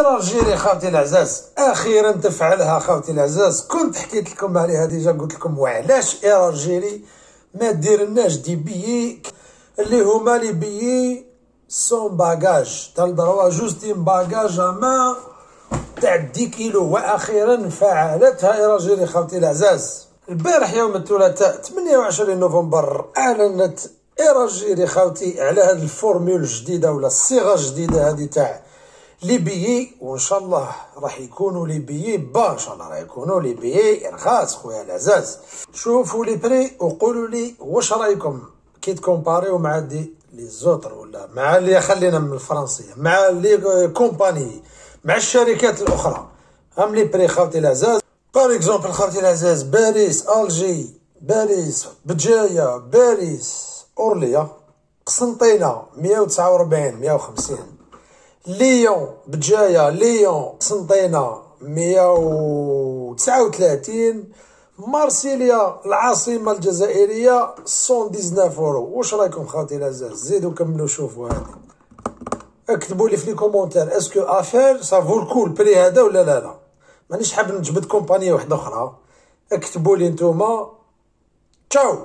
راجلي خاوتي العزاز، اخيرا تفعلها خاوتي العزاز. كنت حكيت لكم عليها ديجا، قلت لكم وعلاش راجلي ما ديرلناش دي بيي اللي هما لي بيي سون باجاج تاع الدروا جوستين باجاج ما تاع 10 كيلو. واخيرا فعلتها راجلي خاوتي العزاز. البارح يوم الثلاثاء 28 نوفمبر اعلنت راجلي خاوتي على هذه الفورمول الجديده ولا الصيغه الجديده هذه تاع لي بيي، وان شاء الله راح يكونوا لي بيي ان شاء الله راح يكونوا لي بيي رخاص خويا العزاز. شوفوا لي بري وقولوا لي واش رايكم كي تكومباريو مع دي لي زوتر ولا مع اللي خلينا من الفرنسيه مع لي كومباني مع الشركات الاخرى. هم لي بري خاوتي العزاز. بار اكزومبل خاوتي العزاز، باريس الجي، باريس بجايه، باريس اورليا، قسنطينه 149 150، ليون بجايه، ليون قسنطينه 139، مارسيليا العاصمه الجزائريه 119 اورو. واش رايكم خاوتي العزاز؟ زيدوا كملوا شوفوا هذه، اكتبوا لي في لي كومونتير اسكو افير سافو الكول بري هذا ولا لا. مانيش حاب نجبد كومبانيه واحده اخرى. اكتبوا لي نتوما. تشاو.